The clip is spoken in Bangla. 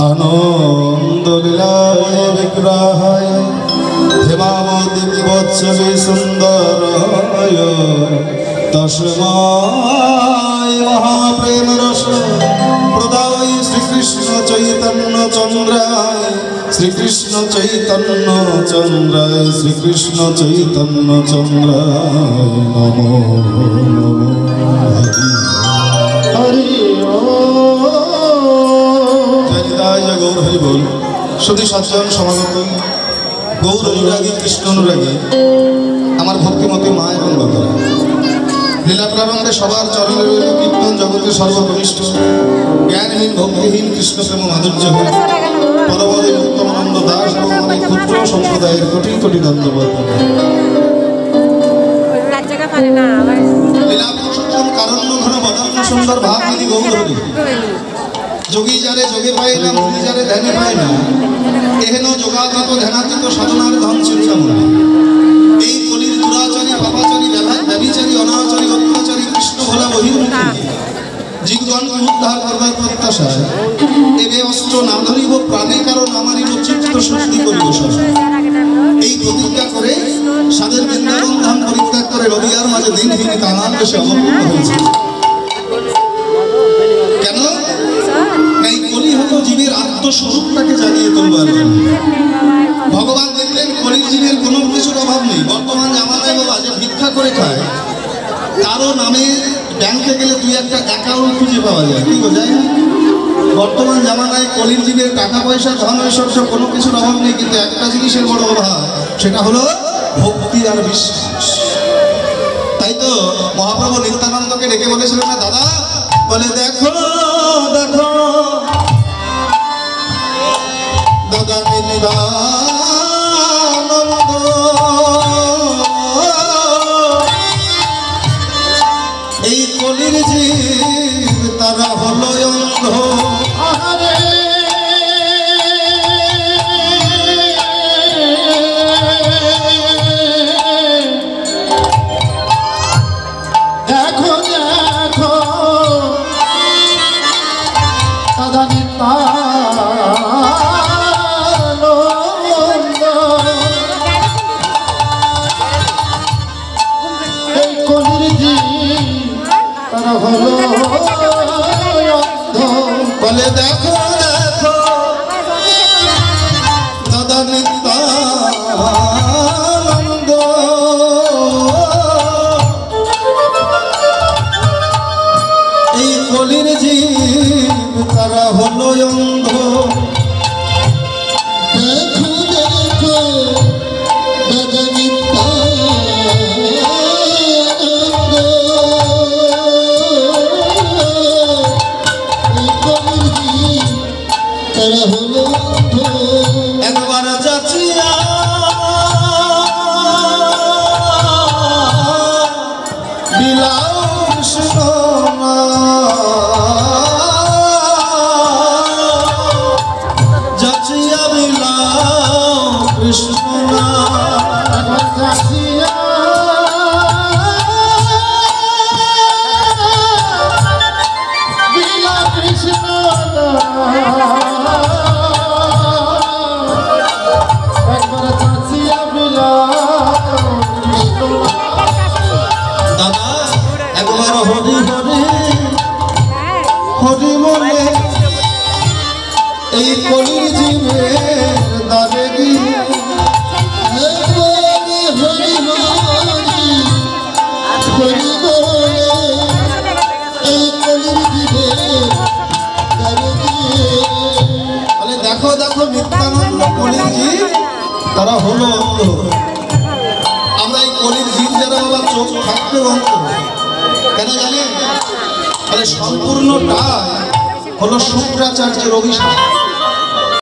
आनंद लीलाय विग्रहाय हेमावतीवत्सवे सुंदराय तस्मै महाप्रेम रस प्रदाय श्रीकृष्ण चैतन्य चंद्राय श्रीकृष्ण चैतन्य चंद्राय श्रीकृष्ण चैतन्य चंद्राय नमो नमो हरि जय गौर हरि बोल। सती सज्जन समागत गौर अनुरागी कृष्ण अनुरागी आमार भक्तिमती मा एवं बाबारा लीला प्रारंभे सबार चरणे रइल कीर्तन जगते सर्वकनिष्ठ ज्ञानहीन भक्तिहीन कृष्ण प्रेम माधुर्य परमदि उत्तमानंद दास और अनेक क्षुद्र सम्प्रदायेर कोटि कोटि दंडवत लीला पुरुषोत्तम कारुण्य घन बदान्य सुंदर भावनिधि गौर हरि जोगी जारे जोगे पाए ना मुनि जारे ध्याने पाए ना एहेन जोगातीत ध्यानातीत साधनार धन चिंतामणि এই কলির দুরাচারী পাপাচারী ব্যভিচারী অনাচারী অত্যাচারী কৃষ্ণ ভোলা বহির্মুখী জীবগণকে উদ্ধার করবার প্রত্যাশায় এবে অস্ত্র না ধরিব প্রাণে কারণ আমারই চিত্ত শুদ্ধি করিব সব এই প্রতিজ্ঞা করে সাদের বৃন্দাবন ধাম পরিত্যাগ করে রবিয়ার মাঝে দিনহীন কাঙাল বেশে অবতীর্ণ হয়েছে। কেন এই কলি হলো জীবের আত্মস্বরূপটাকে জানিয়ে তুলবার জন্য। ভগবান দেখলেন কলির জীবের কোনো কিছুর অভাব নেই। বর্তমান জামানায় বাবা যে ভিক্ষা করে খায় কারো নামে ব্যাংকে গেলে দুই একটা অ্যাকাউন্ট খুঁজে পাওয়া যায়, কি বোঝায় না? বর্তমান জামানায় কলির জীবের টাকা পয়সা ধন ঐশ্বর্য কোনো কিছুর অভাব নেই, কিন্তু একটা জিনিসের বড় অভাব, সেটা হলো ভক্তি আর বিশ্বাস। তাই তো মহাপ্রভু নিত্যানন্দকে ডেকে বলেছিলেন না দাদা, বলে দেখো দেখো দাদা নিত্যানন্দ এই কলির জীব তারা হলো অন্ধ। দেখো দেখো দাদা নিত্যানন্দ এই কলির জীব তারা হলো অন্ধ। বলে দেখো দেখো দাদা নিত্যানন্দ এই কলির জীব তারা হলো অন্ধ। দেখো দেখো দাদা নিত্যানন্দ এই কলির জীব তারা হলো অন্ধ। একবার যাচ্ছিয়া বিলাও কৃষ্ণ যাচ্ছিয়া বিলাও কৃষ্ণ যাচ্ছিয়া বিলা কৃষ্ণ একবার যাচ্ছিয়া বিলা কৃষ্ণ। দাদা একবার হরি হরি হরি বলে এই কলির জীবের দাবে গিয়ে হরি হরি হরি বলে এই কলির জীবের দাবে গিয়ে বলে দেখো দেখো নিত্যানন্দ কলির জীব তারা হলো অন্ধ। আমরা এই কলির জীব যারা বাবা চোখ থাকতে অন্ধ কেন জানেন? তাহলে সম্পূর্ণটা হলো শুক্রাচার্যের অভিশাপ।